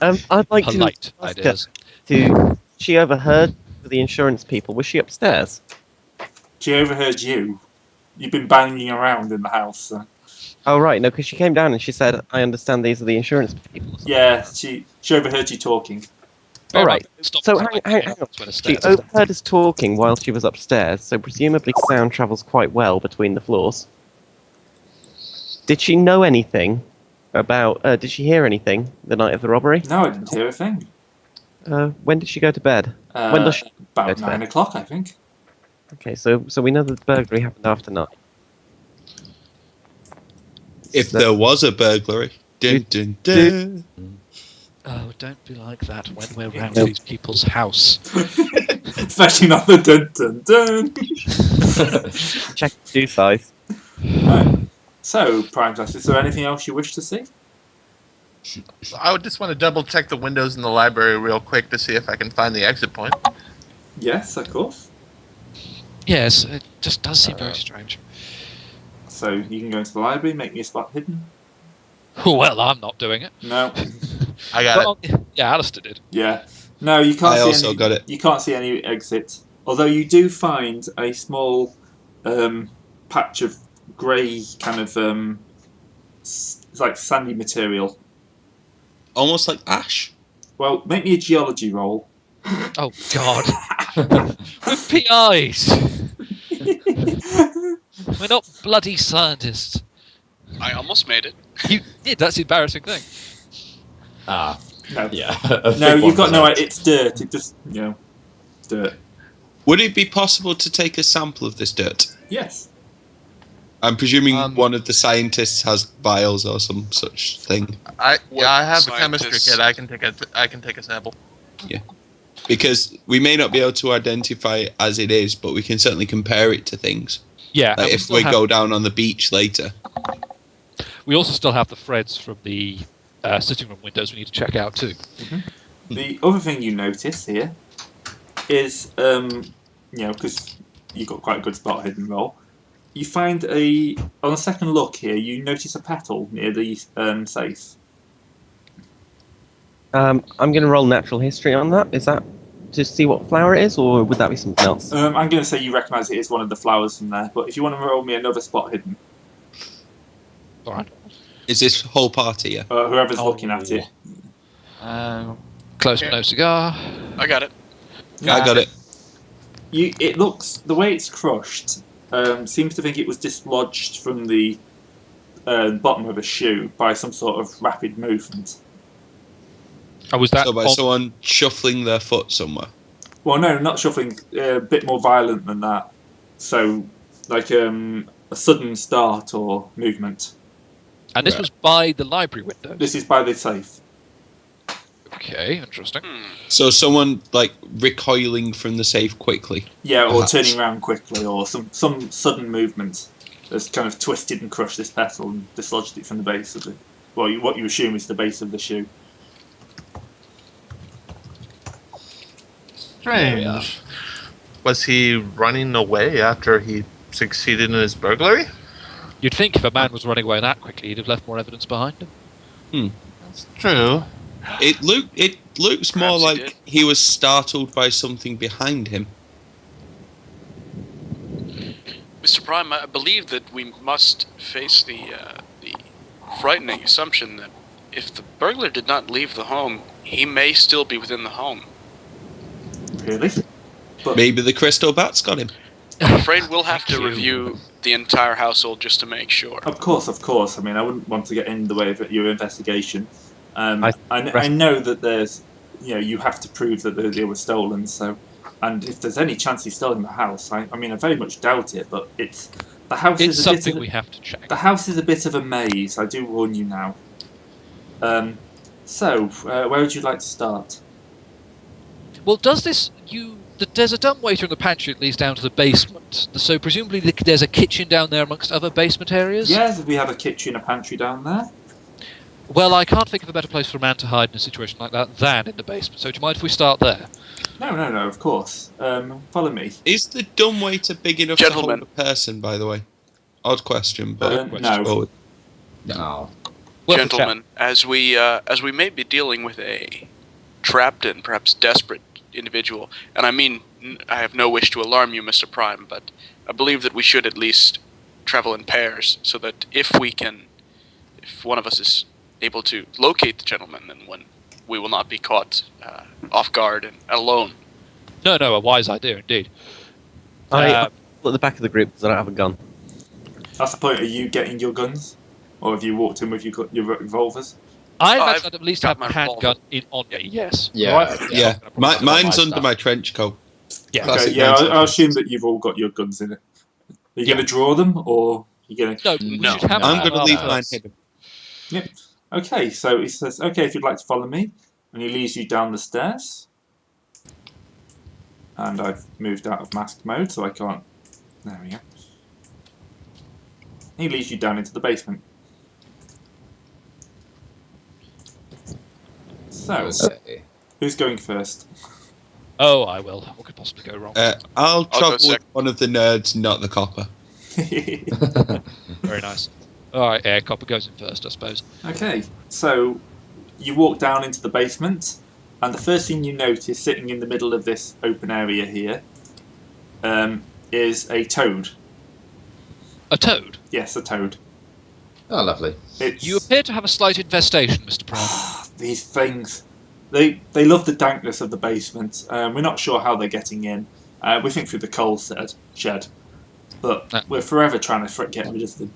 I'd like Polite to ask ideas. she overheard the insurance people. Was she upstairs? She overheard you. You've been banging around in the house. So. Oh, right, no, because she came down and she said, I understand these are the insurance people. Or something Yeah, like that. she overheard you talking. Bear in All right, mind, stop so us hang like on. when the She stairs. overheard us talking while she was upstairs, so presumably sound travels quite well between the floors. Did she know anything about... did she hear anything the night of the robbery? No, I didn't hear a thing. When did she go to bed? When does she go About to bed? 9 o'clock, I think. Okay, so we know that the burglary happened after 9. If So- there was a burglary. Dun, dun, dun. Oh, don't be like that when we're round these people's house. Especially not the dun dun dun. Check the shoe size. Right. So, Prime Class, is there anything else you wish to see? I would just want to double check the windows in the library real quick to see if I can find the exit point. Yes, of course. Yes, it just does seem very strange. So, you can go into the library, make me a spot hidden. Well, I'm not doing it. No. I got it. Well, yeah, Alistair did. Yeah. No, you can't I see also any, got it. You can't see any exit. Although you do find a small patch of grey kind of it's like sandy material. Almost like ash. Well, make me a geology roll. Oh, God. With PIs! We're not bloody scientists. I almost made it. You did, that's the embarrassing thing. Ah, No. yeah. No, you've got no idea. It's dirt. It just, it's dirt. Would it be possible to take a sample of this dirt? Yes. I'm presuming one of the scientists has vials or some such thing. I have a Scientists- chemistry kit. I can take a sample. Because we may not be able to identify it as it is, but we can certainly compare it to things. Yeah, Like and if we go down on the beach later. we also still have the threads from the sitting room windows we need to check out too. The other thing you notice here is, because you've got quite a good spot hidden roll, you find on a second look here, you notice a petal near the safe. I'm going to roll natural history on that. Is that to see what flower it is, or would that be something else? I'm going to say you recognise it is one of the flowers from there, but if you want to roll me another spot hidden, Alright. Is this whole party, yeah? whoever's looking at it. Close but no cigar. I got it. I got it. It looks, the way it's crushed, seems to think it was dislodged from the bottom of a shoe by some sort of rapid movement. Oh, was that So by on- someone shuffling their foot somewhere. Well, no, not shuffling. A bit more violent than that. So, like a sudden start or movement. And this Right. was by the library windows. This is by the safe. Okay, interesting. So someone like recoiling from the safe quickly. Yeah, or Perhaps. turning around quickly, or some sudden movement that's kind of twisted and crushed this petal and dislodged it from the base of the. Well, what you assume is the base of the shoe. Strange. Was he running away after he succeeded in his burglary? You'd think if a man was running away that quickly, he'd have left more evidence behind him. That's true. It looks more Perhaps he like did. he was startled by something behind him. Mr. Prime, I believe that we must face the frightening assumption that if the burglar did not leave the home, he may still be within the home. Really? But Maybe the crystal bat's got him. I'm afraid we'll have Thank to you. review the entire household just to make sure. of course. I mean, I wouldn't want to get in the way of your investigation. I- I know that there's, you have to prove that they were stolen. So, and if there's any chance he's still in the house, I mean, I very much doubt it. But the house It's is a bit something of we have to check. the house is a bit of a maze. I do warn you now. So, where would you like to start? Well, there's a dumbwaiter in the pantry that leads down to the basement. So presumably there's a kitchen down there amongst other basement areas? Yes, we have a kitchen, a pantry down there. Well, I can't think of a better place for a man to hide in a situation like that than in the basement. So do you mind if we start there? No, of course. Follow me. Is the dumbwaiter big enough Gentlemen. to hold a person, by the way? Odd question, but No. forward. No. Worth a chat. gentlemen, as we may be dealing with a trapped and perhaps desperate individual, and I mean, I have no wish to alarm you, Mr. Prime, but I believe that we should at least travel in pairs, so that if one of us is able to locate the gentleman, then we will not be caught off guard and alone. No, a wise idea indeed. I'm Uh, at the back of the group because I don't have a gun. That's the point. Are you getting your guns, or have you walked in with your revolvers? I I've imagine I'd at least got have my my handgun on me, yes. Yeah. Right? Yeah, Probably mine's my under stuff. my trench coat. Yeah. Classic Okay, yeah, 1950s. I'll assume that you've all got your guns in it. Are you Yeah. going to draw them, or are you going to? No, we No. should have I'm them going to on leave our mine person. hidden. Yep. Okay, so he says, okay, if you'd like to follow me, and he leads you down the stairs. And I've moved out of mask mode, so I can't. There we go. He leads you down into the basement. So, Okay. who's going first? Oh, I will. What could possibly go wrong? I'll go travel with sec. one of the nerds, not the copper. Very nice. All right, yeah, Copper goes in first, I suppose. Okay, so you walk down into the basement, and the first thing you notice, sitting in the middle of this open area here, is a toad. A toad. Yes, a toad. Oh, lovely. It's You appear to have a slight infestation, Mr. Prime. these things. They love the dankness of the basement. We're not sure how they're getting in. We think through the coal shed, but we're forever trying to get rid of them.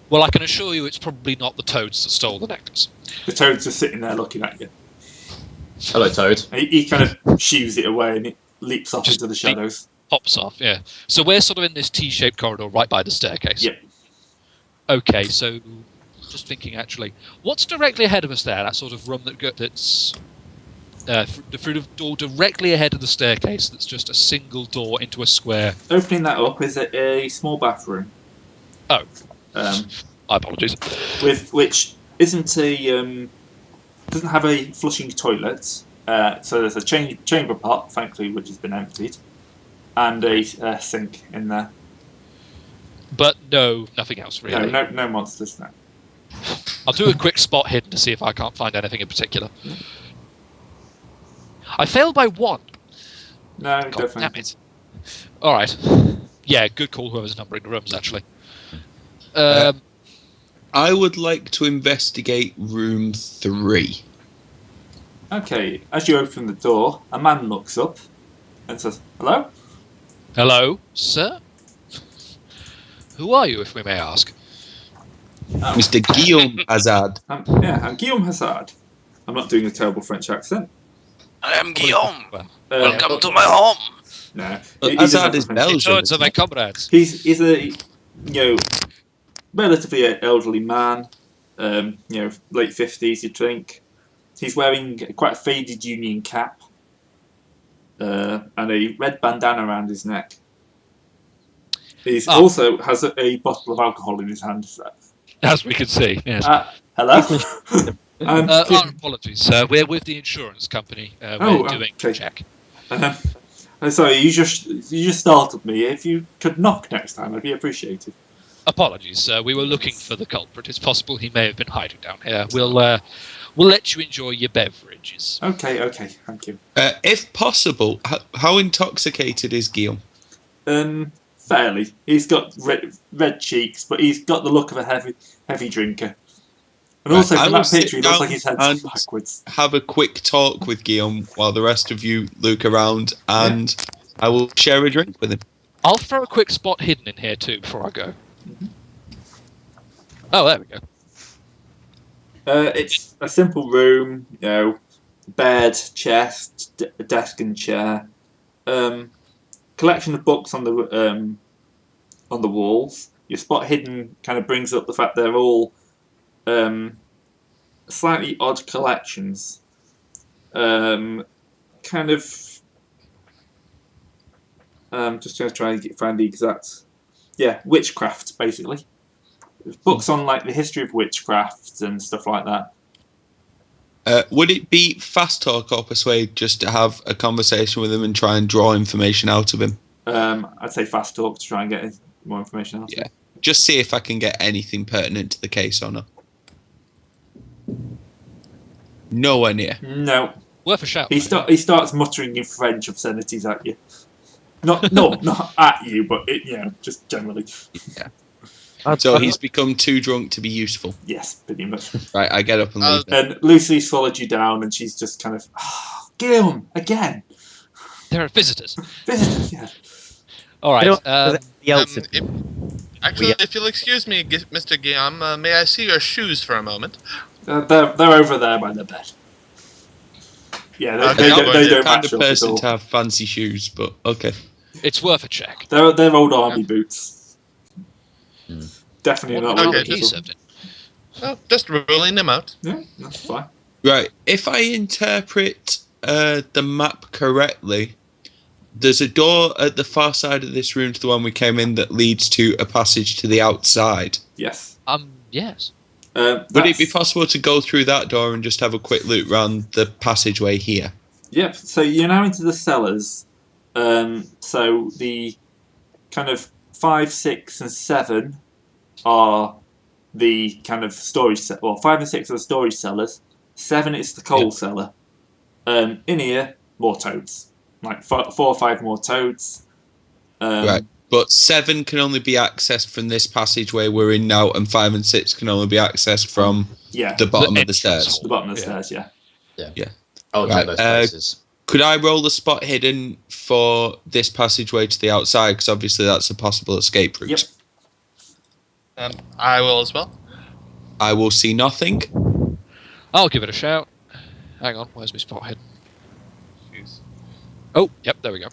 Well, I can assure you it's probably not the toads that stole the necklace. The toad's just sitting there looking at you. Hello, Toad. He kind of shoos it away and it leaps off Just into the shadows. Pops off, yeah. So we're sort of in this T-shaped corridor right by the staircase. Yep. Okay, so just thinking actually, what's directly ahead of us there? That sort of room that's the fruit of door directly ahead of the staircase. That's just a single door into a square. Opening that up is a small bathroom. Oh, Um, my apologies. which isn't a doesn't have a flushing toilet. So there's a chamber pot, thankfully, which has been emptied, and a sink in there. But no, nothing else really. No monsters now. I'll do a quick spot hidden to see if I can't find anything in particular. I failed by 1. No, God definitely. damn it. All right. Yeah, good call. Whoever's numbering the rooms, actually. I would like to investigate room 3. Okay, as you open the door, a man looks up and says, "Hello." Hello, sir. Who are you, if we may ask? Mr. Guillaume Hazard. I'm Guillaume Hazard. I'm not doing a terrible French accent. I am Guillaume. Well, Welcome to my home. No, Hazard is Belgian. Belgian. Toads are my comrades. He's a relatively elderly man. Late 50s, you'd think. He's wearing quite a faded Union cap and a red bandana around his neck. He also has a bottle of alcohol in his hand. As we can see, yes. Hello. Our apologies, sir. We're with the insurance company. We're doing okay. a check. Sorry, you just startled me. If you could knock next time, I'd be appreciated. Apologies, sir. We were looking for the culprit. It's possible he may have been hiding down here. We'll let you enjoy your beverages. Okay, thank you. If possible, how intoxicated is Guillaume? Fairly. He's got red cheeks, but he's got the look of a heavy drinker. And also, I from will that picture, he sit looks down like his head's and backwards. have a quick talk with Guillaume while the rest of you look around, and I will share a drink with him. I'll throw a quick spot hidden in here too before I go. Oh, there we go. It's a simple room, bed, chest, desk and chair. Collection of books on the walls. Your spot hidden kind of brings up the fact they're all slightly odd collections. Just going to try and find the exact. Yeah, witchcraft basically. Books on like the history of witchcraft and stuff like that. Would it be fast talk or persuade just to have a conversation with him and try and draw information out of him? I'd say fast talk to try and get more information out of him. Just see if I can get anything pertinent to the case or not. Nowhere near. No. Worth a shout. He though. he starts muttering in French obscenities at you. Not at you, but just generally. Yeah. I'd- So I'd- he's become too drunk to be useful. Yes, pretty much. Right, I get up and leave. And Lucy's followed you down, and she's just kind of, Gilm, again. There are visitors. Visitors, yeah. All right. You know what? There's anybody else in- If you'll excuse me, Mr. Guillaume, may I see your shoes for a moment? They're over there by the bed. Yeah, they I'm don't kind match of up at person all. to have fancy shoes, but okay. It's worth a check. They're old army boots. Definitely What not. army Okay, he served in? Well, just ruling them out. Yeah, that's fine. Right, if I interpret the map correctly, there's a door at the far side of this room to the one we came in that leads to a passage to the outside. Yes. Yes. Would it be possible to go through that door and just have a quick look round the passageway here? Yep. So you're now into the cellars. So the kind of 5, 6, and 7 are the kind of storage. 5 and 6 are the storage cellars. 7 is the coal cellar. In here, more toads. Like 4 or 5 more toads. Right. But 7 can only be accessed from this passageway we're in now, and 5 and 6 can only be accessed from Yeah. the bottom of the entrance stairs. hall. The bottom of the Yeah. stairs. Yeah. Yeah. I'll Right, take those places. Could I roll the spot hidden for this passageway to the outside? Because obviously that's a possible escape route. Yep. I will as well. I will see nothing. I'll give it a shout. Hang on. Where's my spot hidden? Oh, yep. There we go.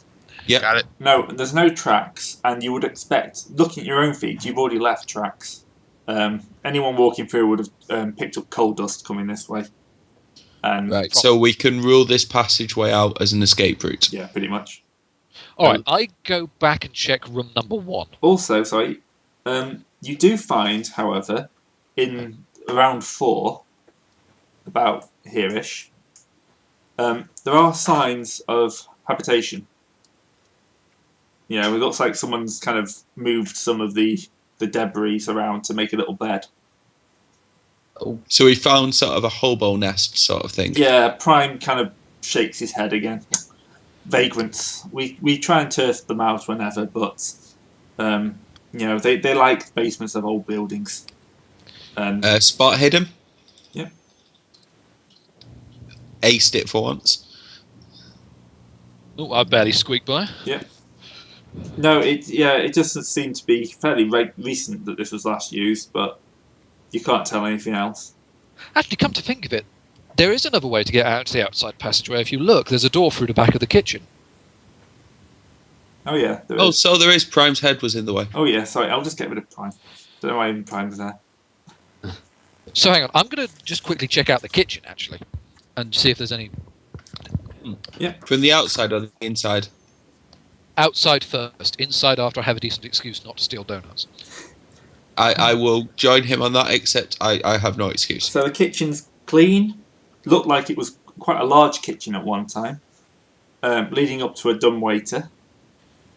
Yep. Got it. No, there's no tracks, and you would expect, looking at your own feet, you've already left tracks. Anyone walking through would have picked up coal dust coming this way. And Right, so we can rule this passageway out as an escape route. yeah, pretty much. All right. I go back and check room number 1. Also, sorry, you do find, however, in around 4, about here-ish, there are signs of habitation. You know, it looks like someone's kind of moved some of the debris around to make a little bed. So we found sort of a hobo nest sort of thing. Yeah, Prime kind of shakes his head again. Vagrants. We try and turf them out whenever, but they like basements of old buildings. And Spot hidden. Yep. Aced it for once. Oh, I barely squeaked by. no, it doesn't seem to be fairly recent that this was last used, but you can't tell anything else. Actually, come to think of it, there is another way to get out to the outside passageway. If you look, there's a door through the back of the kitchen. Oh yeah, there Oh, is. so there is. Prime's head was in the way. Oh yeah, sorry, I'll just get rid of Prime. Don't know why even Prime's there. So hang on, I'm going to just quickly check out the kitchen, actually, and see if there's any From the outside or the inside? outside first. Inside after I have a decent excuse not to steal donuts. I will join him on that, except I have no excuse. So the kitchen's clean. Looked like it was quite a large kitchen at one time, leading up to a dumbwaiter,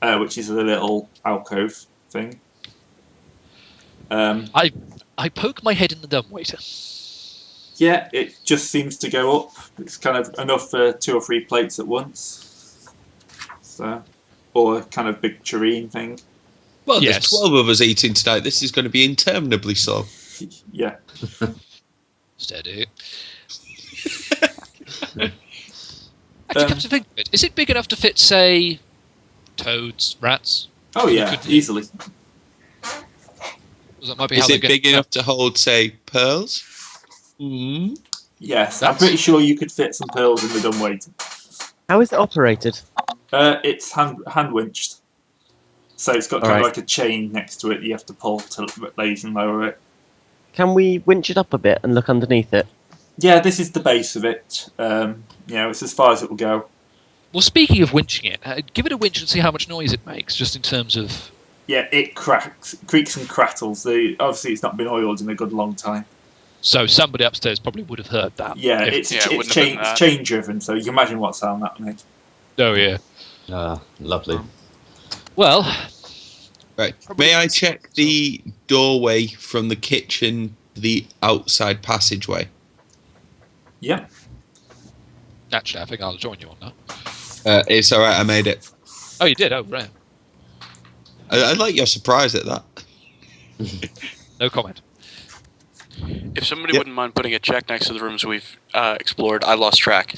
which is a little alcove thing. I poke my head in the dumbwaiter. Yeah, it just seems to go up. It's kind of enough for 2 or 3 plates at once. So, or a kind of big tureen thing. Well, Yes. there's 12 of us eating tonight. This is going to be interminably slow. Yeah. Steady. Actually, come to think of it, is it big enough to fit, say, toads, rats? Oh yeah, Could- easily. Because that might be Is how they it get big enough to hold, say, pearls? Mm. Yes, I'm That's- pretty sure you could fit some pearls in the dumbwaiter. How is it operated? It's hand winched. So it's got kind of Alright. like a chain next to it you have to pull to raise and lower it. Can we winch it up a bit and look underneath it? Yeah, this is the base of it. It's as far as it will go. Well, speaking of winching it, give it a winch and see how much noise it makes, just in terms of... Yeah, it creaks and crackles. Obviously, it's not been oiled in a good long time. So somebody upstairs probably would have heard that. Yeah, If- it's Yeah, it wouldn't have been that. chain driven, so you can imagine what sound that made. Oh, yeah. Lovely. Well, Right. May I check the doorway from the kitchen to the outside passageway? Yep. Naturally, I think I'll join you on that. It's alright, I made it. Oh, you did? Oh, right. I like your surprise at that. No comment. If somebody Yep. wouldn't mind putting a check next to the rooms we've explored, I lost track.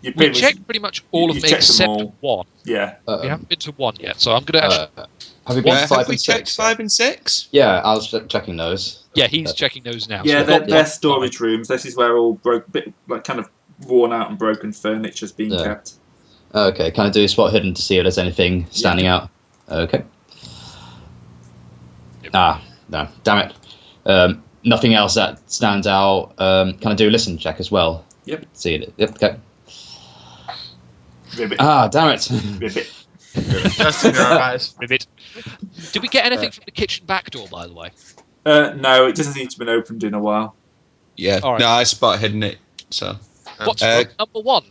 You We pretty much- checked pretty much all of you them checked them except all. one. Yeah. We haven't been to one yet, so I'm going to actually... Have we been to Have 5 we and checked 6? 5 and 6? Yeah, I was checking those. Yeah, he's checking those now. Yeah, so they're, we've got they're one. storage rooms. This is where all kind of worn out and broken furniture's being Yeah. kept. Okay, can I do spot hidden to see if there's anything standing out? Okay. Ah, no, damn it. Nothing else that stands out. Can I do a listen check as well? Yep. See it. Yep, okay. Ribbit. Ah, damn it. Ribbit. Just in your eyes. Ribbit. Did we get anything from the kitchen back door, by the way? No, it doesn't seem to have been opened in a while. Yeah. Alright. No, I spot hidden it. So, What's Uh, room number 1?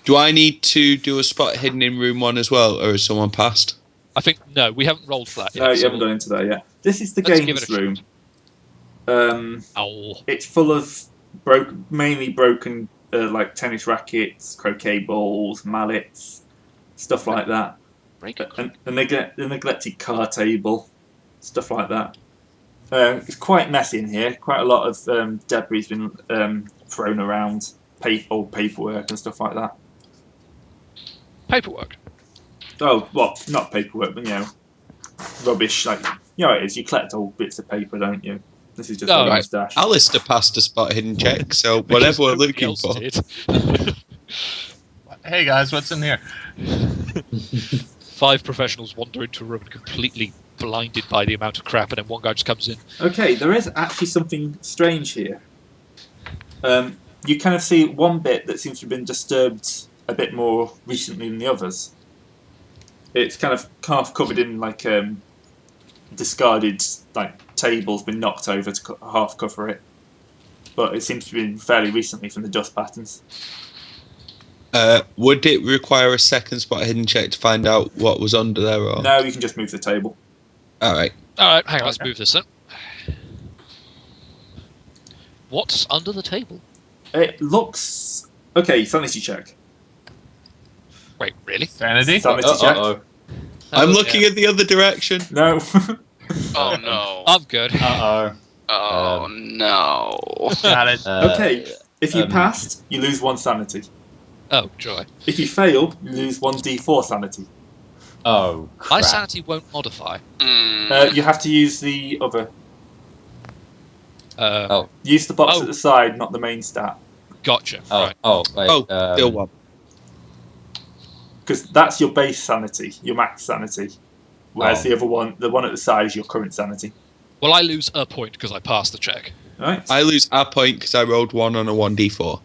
do I need to do a spot hidden in room 1 as well, or has someone passed? I think, no, we haven't rolled for that yet. No, you so haven't gone into there yet. This is the let's give games it a room. Oh, It's full of mainly broken like tennis rackets, croquet balls, mallets, stuff like that. break it. And the neglected car table, stuff like that. It's quite messy in here. Quite a lot of debris has been thrown around, old paperwork and stuff like that. Paperwork. Oh, well, not paperwork, but rubbish. Like it is. You collect old bits of paper, don't you? This is just Oh, a right. stash. Alistair passed a spot hidden check, so Because whatever we're nobody looking else for. did. Hey guys, what's in here? 5 professionals wander into a room and completely blinded by the amount of crap, and then one guy just comes in. Okay, there is actually something strange here. You kind of see one bit that seems to have been disturbed a bit more recently than the others. It's kind of half covered in like discarded tables been knocked over to half cover it, but it seems to have been fairly recently from the dust patterns. Would it require a second spot hidden check to find out what was under there? Or? No, you can just move the table. Alright. Alright, hang on, let's Okay. move this then. What's under the table? It looks okay. Sanity check. Wait, really? Sanity? Sanity check. I'm Oh, looking yeah. at the other direction. No. Oh no. I'm good. Uh-oh. Oh no. Got it. Okay. If you Um, passed, you lose 1 sanity. Oh, joy. If you fail, you lose 1 d4 sanity. Oh, crap. My sanity won't modify. You have to use the other. Oh. Use the box Oh. at the side, not the main stat. Gotcha. Oh, Right. oh, wait. Oh, still one. Because that's your base sanity, your max sanity. Whereas Oh. the other one, the one at the side, is your current sanity. Well, I lose a point because I passed the check. Right? I lose a point because I rolled 1 on a 1d4.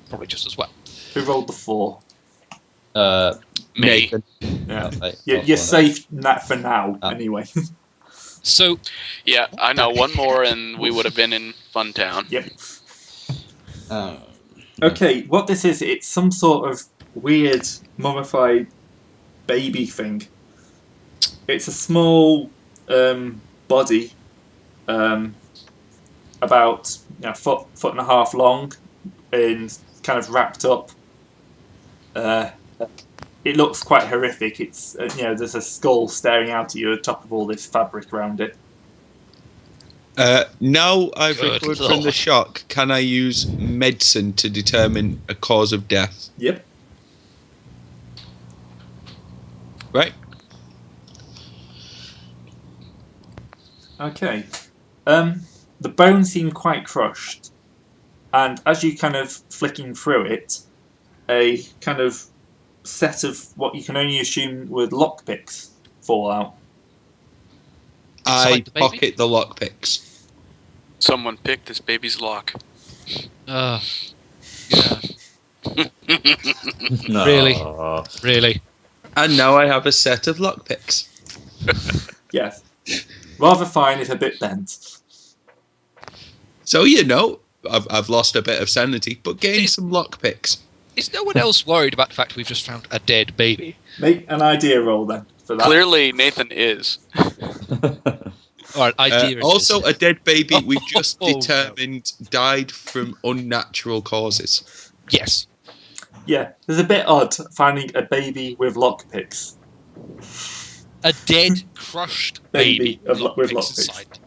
Probably just as well. Who rolled the 4? Me. Nathan. Yeah. oh, wait, You're, oh, you're oh, safe for now, Oh. anyway. So, Yeah, I know. One more and we would have been in Fun Town. Yep. Oh. Okay, what this is, it's some sort of weird mummified baby thing. It's a small body, about foot and a half long, and kind of wrapped up. It looks quite horrific. It's there's a skull staring out at you on top of all this fabric around it. Now I've Good recovered from lord. the shock, can I use medicine to determine a cause of death? Yep. Right? Okay. The bones seem quite crushed, and as you kind of flicking through it, a kind of set of what you can only assume were lockpicks fall out. I Inside the baby? pocket the lockpicks. Someone picked this baby's lock. yeah, No. Really? really. And now I have a set of lockpicks. Yes. Rather fine if a bit bent. So, I've lost a bit of sanity, but gained some lockpicks. Is no one else worried about the fact we've just found a dead baby? Make an idea roll then for that. Clearly, Nathan is. All right, idea. Also, a dead baby we've just Oh, no. determined died from unnatural causes. Yes. Yeah, there's a bit odd finding a baby with lockpicks. A dead, crushed baby, Baby with lockpicks lockpicks. inside.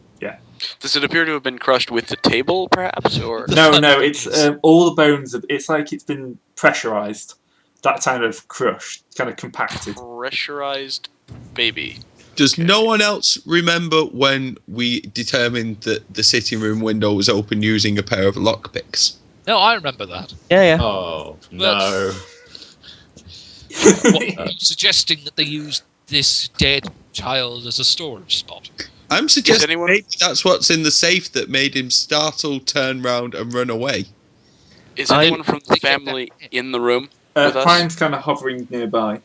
Does it appear to have been crushed with the table, perhaps, or No, it's all the bones. It's like it's been pressurized. That kind of crushed, kind of compacted. pressurized baby? Does no one else remember when we determined that the sitting room window was open using a pair of lockpicks? No, I remember that. Yeah. Oh, no. What, are you suggesting that they used this dead child as a storage spot? I'm suggesting anyone- maybe that's what's in the safe that made him startle, turn round, and run away. Is anyone from the family in the room with us? Prime's kind of hovering nearby.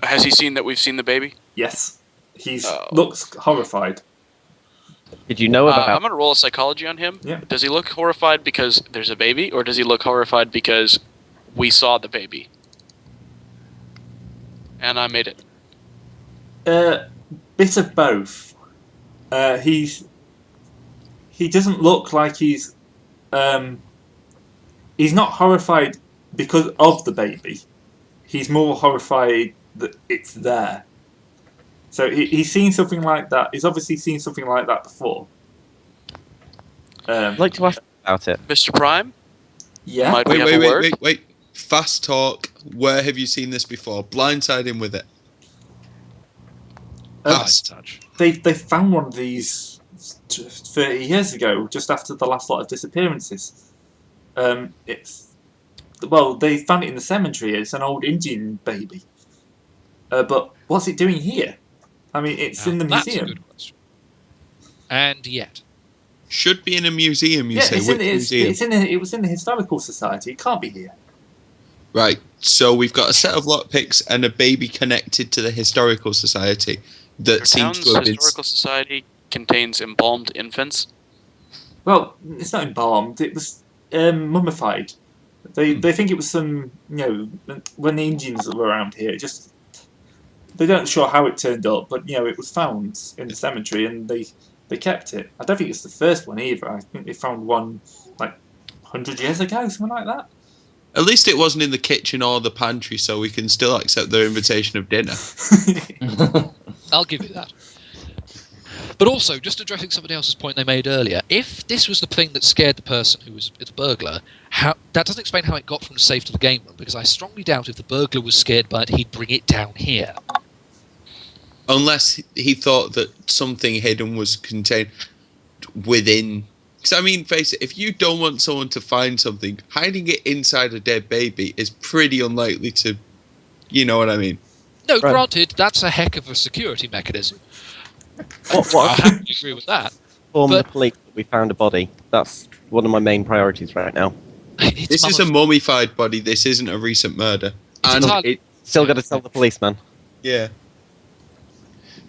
Has he seen that we've seen the baby? Yes, he Oh. looks horrified. Did you know about? I'm going to roll a psychology on him. Yeah. Does he look horrified because there's a baby, or does he look horrified because we saw the baby? And I made it. Bit of both. He doesn't look like he's not horrified because of the baby. He's more horrified that it's there. So he's seen something like that. He's obviously seen something like that before. I'd like to ask about it. Mr. Prime? Yeah. Might we have a word? Wait. Fast talk. Where have you seen this before? Blindside him with it. Nice touch. They found one of these 30 years ago, just after the last lot of disappearances. They found it in the cemetery. It's an old Indian baby. But what's it doing here? I mean, it's in the That's museum. a good question. And yet. Should be in a museum, you say. It's Which museum? it was in the Historical Society. It can't be here. Right, so we've got a set of lockpicks and a baby connected to the Historical Society that Our seems town's to have been... historical society contains embalmed infants. Well, it's not embalmed. It was mummified. They think it was some, when the Indians were around here. They don't sure how it turned up, but it was found in the cemetery, and they kept it. I don't think it's the first one either. I think they found one like 100 years ago, something like that. At least it wasn't in the kitchen or the pantry, so we can still accept their invitation of dinner. I'll give you that. But also, just addressing somebody else's point they made earlier, if this was the thing that scared the person who was the burglar, that doesn't explain how it got from the safe to the game room, because I strongly doubt if the burglar was scared by it, he'd bring it down here. Unless he thought that something hidden was contained within... Because, I mean, face it, if you don't want someone to find something, hiding it inside a dead baby is pretty unlikely to... You know what I mean? No, Right. granted, that's a heck of a security mechanism. I What have to agree with that. inform the But- police that we found a body? That's one of my main priorities right now. It's This is a mummified. mummified body. This isn't a recent murder. It's And entirely- Still got to tell the policeman. yeah.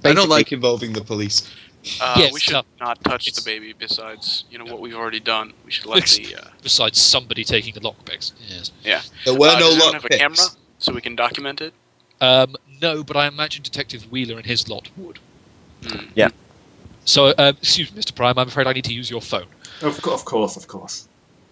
I don't Basically- like involving the police. Yes, We should no. not touch It's- the baby. Besides, what we've already done. We should let the. Besides somebody taking the lockpicks. Yes. There were no does anyone have a lockpicks. camera so we can document it? No, but I imagine Detective Wheeler and his lot would. Yeah. So, excuse me, Mr. Prime, I'm afraid I need to use your phone. Of course.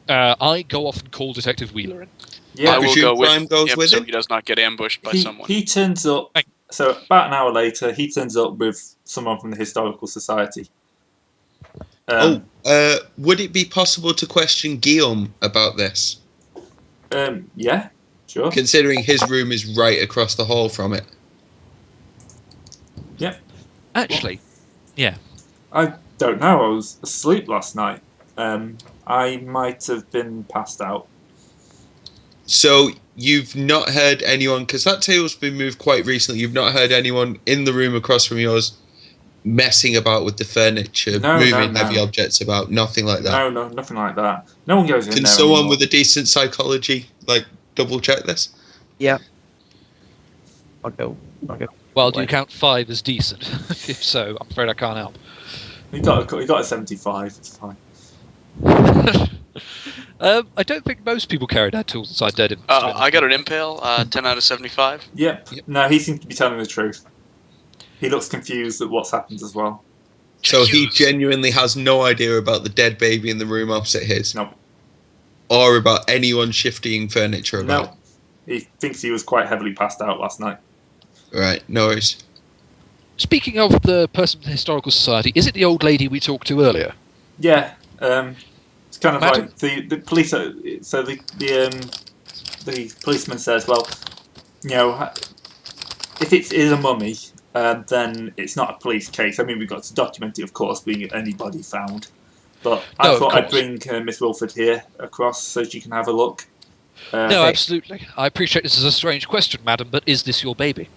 I go off and call Detective Wheeler in. Yeah, I will presume go with Prime goes him with so him? he does not get ambushed by someone. he turns up. Thank- So about an hour later, he turns up with someone from the Historical Society. Would it be possible to question Guillaume about this? Yeah, sure. Considering his room is right across the hall from it. Actually, yeah. I don't know. I was asleep last night. I might have been passed out. So you've not heard anyone, because that table's been moved quite recently, you've not heard anyone in the room across from yours messing about with the furniture, No, moving no. heavy objects about, nothing like that. No, nothing like that. No one goes in Can there someone anymore. with a decent psychology, double check this? Yeah. I'll go. Well, do you Wait. count 5 as decent? If so, I'm afraid I can't help. He got a 75. It's fine. I don't think most people carry their tools inside dead. I got an impale, 10 out of 75. Yep. No, he seems to be telling the truth. He looks confused at what's happened as well. So he Hughes. genuinely has no idea about the dead baby in the room opposite his, No. or about anyone shifting furniture about. No. He thinks he was quite heavily passed out last night. Right, no worries. Speaking of the person from the Historical Society, is it the old lady we talked to earlier? Yeah. It's kind of Madam? like the police. So the policeman says, well, you know, if it is a mummy, then it's not a police case. I mean, we've got to document it, of course, being anybody found. But No, I of thought I'd course. bring Miss Wilford here across so she can have a look. No, Hey. absolutely. I appreciate this is a strange question, madam, but is this your baby?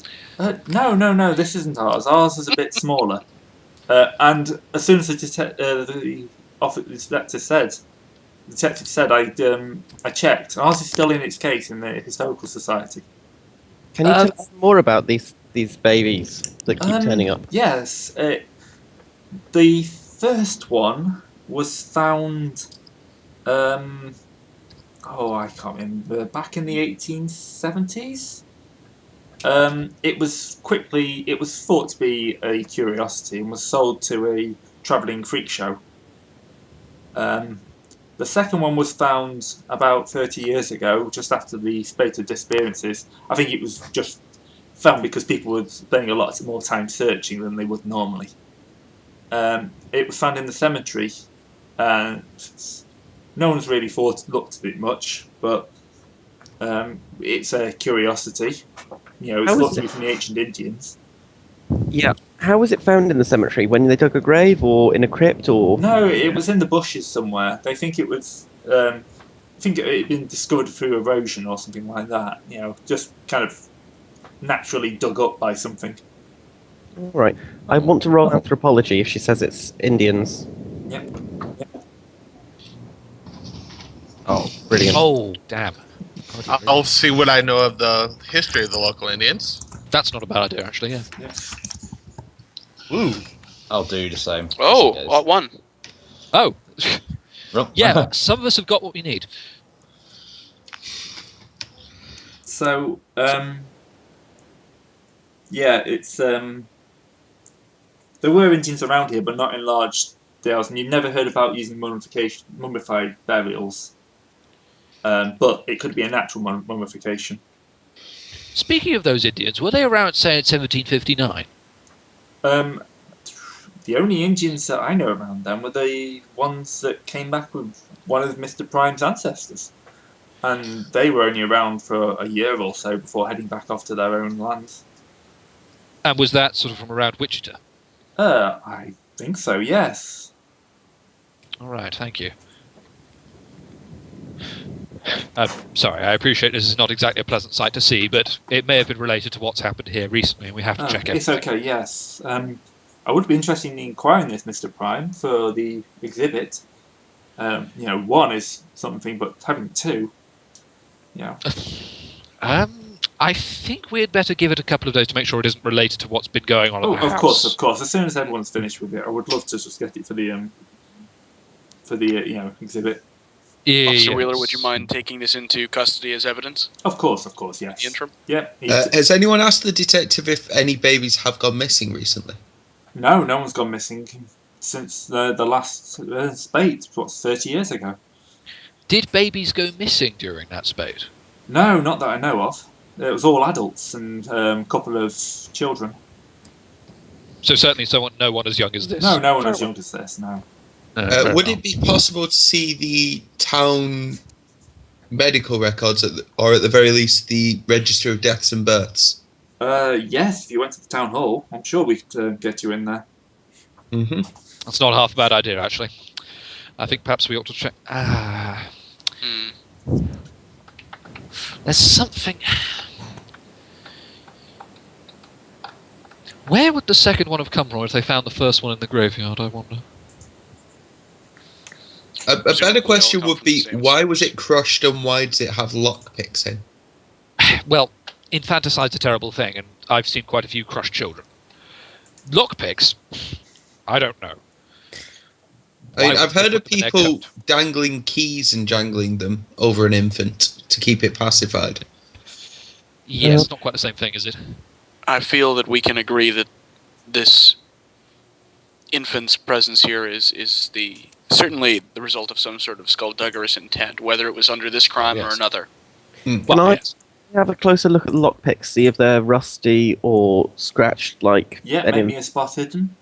No, this isn't ours. Ours is a bit smaller. And as soon as the detective said, I checked. Ours is still in its case in the Historical Society. Can you tell us more about these babies that keep turning up? Yes. The first one was found. I can't remember. Back in the 1870s. It was thought to be a curiosity and was sold to a travelling freak show. The second one was found about 30 years ago, just after the spate of disappearances. I think it was just found because people were spending a lot more time searching than they would normally. It was found in the cemetery, and no one's really looked at it much, but it's a curiosity. You know, it's thought to be from the ancient Indians. Yeah. How was it found in the cemetery? When they dug a grave, or in a crypt, or? No, it was in the bushes somewhere. They think it was. I think it had been discovered through erosion or something like that. You know, just kind of naturally dug up by something. All right. I want to roll anthropology if she says it's Indians. Yep. Oh, brilliant. Oh, damn. I'll see what I know of the history of the local Indians. That's not a bad idea, actually, yeah. Ooh. I'll do the same. Oh, what one? Oh, Well, yeah, some of us have got what we need. So, it's there were Indians around here, but not in large scales, and you've never heard about using mummified burials. But it could be a natural mummification. Speaking of those Indians, were they around, say, in 1759? The only Indians that I know around then were the ones that came back with one of Mr. Prime's ancestors. And they were only around for a year or so before heading back off to their own lands. And was that sort of from around Wichita? I think so, yes. All right, thank you. Sorry, I appreciate this is not exactly a pleasant sight to see, but it may have been related to what's happened here recently, and we have to check it. It's okay, yes. I would be interested in inquiring this, Mr. Prime, for the exhibit. One is something, but having two, I think we'd better give it a couple of days to make sure it isn't related to what's been going on at the house. Of course. As soon as everyone's finished with it, I would love to just get it for the exhibit. Officer Wheeler, would you mind taking this into custody as evidence? Of course, yes. The interim? Yeah. Has anyone asked the detective if any babies have gone missing recently? No one's gone missing since the last spate, 30 years ago. Did babies go missing during that spate? No, not that I know of. It was all adults and a couple of children. So certainly no one as young as this? No one as young as this, no. Would it be possible to see the town medical records, or at the very least the register of deaths and births? Yes, if you went to the town hall, I'm sure we could get you in there. Mm-hmm. That's not half a bad idea, actually. I think perhaps we ought to check... There's something... Where would the second one have come from if they found the first one in the graveyard, I wonder? A better question would be, why was it crushed and why does it have lockpicks in? Well, infanticide's a terrible thing, and I've seen quite a few crushed children. Lockpicks? I don't know. I mean, I've heard of people dangling keys and jangling them over an infant to keep it pacified. Yes, not quite the same thing, is it? I feel that we can agree that this infant's presence here is certainly the result of some sort of skullduggerous intent, whether it was under this crime or Yes. another. Well, I- yes. Have a closer look at the lockpicks, see if they're rusty or scratched like Yeah, any make me a spot hidden.